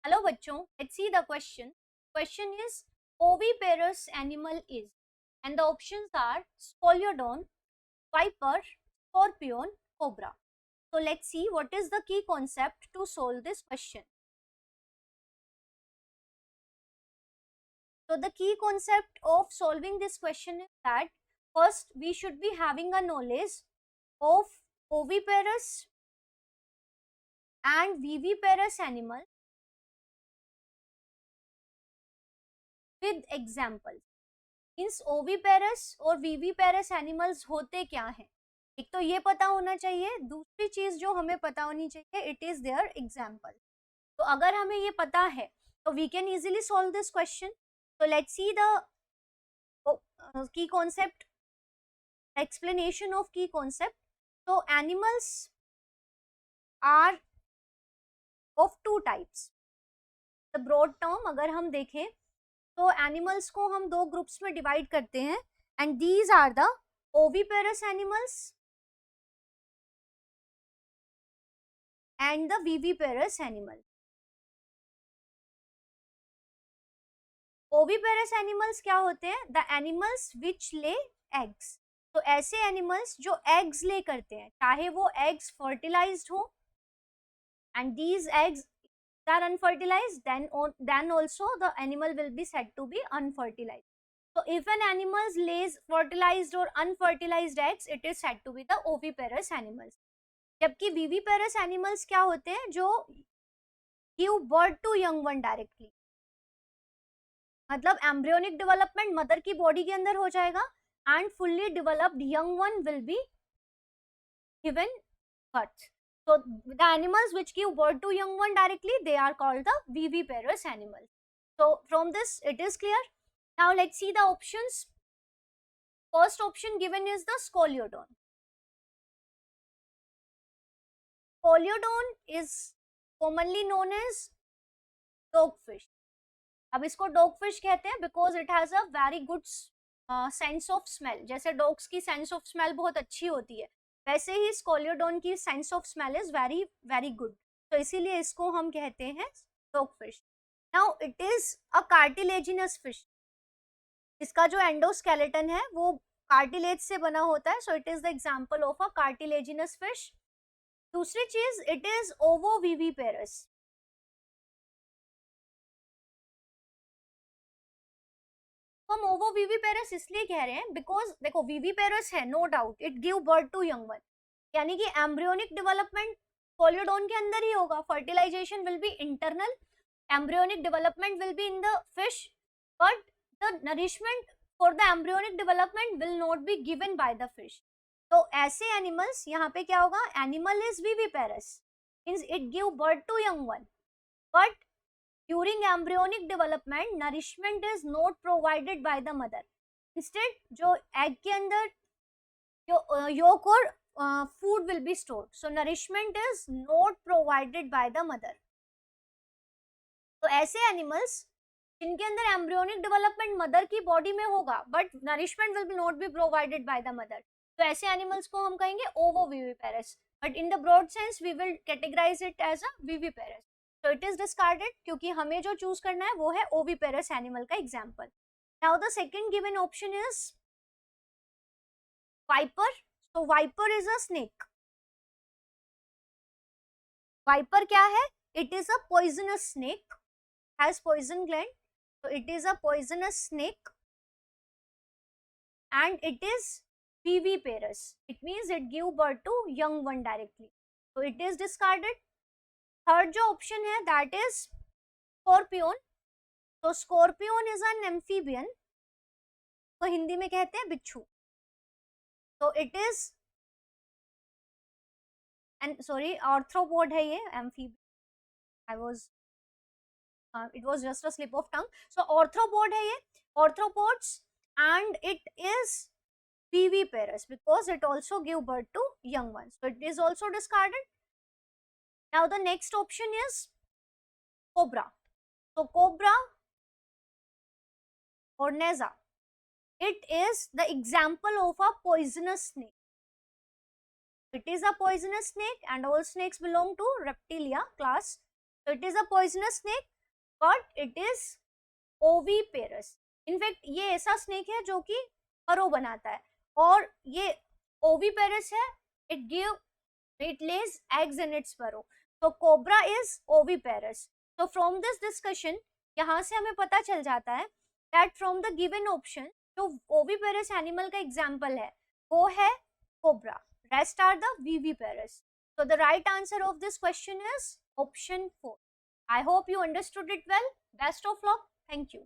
Hello bachcho, let's see the question. Question is oviparous animal is, and the options are Scoliodon, viper, scorpion, cobra. So let's see what is the key concept to solve this question. So the key concept of solving this question is that first we should be having a knowledge of oviparous and viviparous animal with examples. Means oviparous और viviparous animals होते क्या हैं, एक तो ये पता होना चाहिए, दूसरी चीज जो हमें पता होनी चाहिए इट इज देयर एग्जाम्पल. तो अगर हमें ये पता है तो we can easily solve this question. तो let's see the key concept, explanation of key concept. So animals are of two types. The broad term अगर हम देखें तो एनिमल्स को हम दो ग्रुप्स में डिवाइड करते हैं and these are the oviparous animals and the viviparous animal. Oviparous animals क्या होते हैं? The animals which lay eggs. तो ऐसे एनिमल्स जो एग्स ले करते हैं, चाहे वो एग्स फर्टिलाइज्ड हो and these eggs are unfertilized, then also the animal will be said to be unfertilized. So if an animal lays fertilized or unfertilized eggs, it is said to be the oviparous animals. जबकि viviparous animals क्या होते हैं? जो give birth to young one directly. मतलब embryonic development mother की body के अंदर हो जाएगा and fully developed young one will be given birth. So the animals which give birth to young one directly, they are called the viviparous animals. So from this it is clear. Now let's see the options. First option given is the Scoliodon. Scoliodon is commonly known as dogfish. अब इसको dogfish कहते हैं because it has a very good sense of smell. जैसे dogs की sense of smell बहुत अच्छी होती है, वैसे ही स्कोलियोडोन की sense of smell is very very good. तो इसीलिए इसको हम कहते हैं dogfish. Now it is a cartilaginous fish. इसका जो एंडोस्केलेटन है वो कार्टिलेज से बना होता है. So it is the example of a cartilaginous fish. दूसरी चीज इट इज ओवोविविपेरस. हम ओवोविविपेरस इसलिए कह रहे हैं बिकॉज देखो विविपेरस है no doubt, it give birth to young one, यानी कि एम्ब्रियोनिक डेवलपमेंट कोलियोडोन के अंदर ही होगा. Fertilisation will be internal, embryonic development will be in the fish, but the nourishment for the embryonic development will not be given by the fish. तो ऐसे animals यहाँ पे क्या होगा? Animal is viviparous means it give birth to young one, but during embryonic development nourishment is not provided by the mother. Instead जो egg के अंदर जो yolk और food will be stored, so nourishment is not provided by the mother. तो ऐसे animals जिनके अंदर embryonic development mother की बॉडी में होगा but nourishment will not be provided by the mother, तो ऐसे animals को हम कहेंगे ovoviviparous, but in the broad sense we will categorize it as a viviparous. So it is discarded क्योंकि हमें जो चूज करना है वो है ओविपेरस एनिमल का example. Now the second given option is viper. तो viper is a snake. Viper क्या है? It is a poisonous snake, has poison gland. So it is a poisonous snake and it is viviparous. It means it give birth to young one directly. So it is discarded. Third जो option है that is scorpion. तो scorpion is an amphibian, तो हिंदी में कहते हैं बिच्छू. तो it is and sorry arthropod है ये, amphibian I was it was just a slip of tongue. So arthropod है ये, arthropods, and it is viviparous because it also give birth to young ones. So it is also discarded. Now the next option is cobra. So cobra or neza, it is the example of a poisonous snake. It is a poisonous snake and all snakes belong to reptilia class. So it is a poisonous snake but it is oviparous. In fact ये ऐसा snake है जो कि furrow बनाता है, और ये oviparous है, it lays eggs in its burrow. So cobra is oviparous. So from this discussion यहाँ से हमें पता चल जाता है that from the given option जो oviparous animal का example है वो है cobra, rest are the viviparous. So the right answer of this question is option 4. I hope you understood it well. Best of luck. Thank you.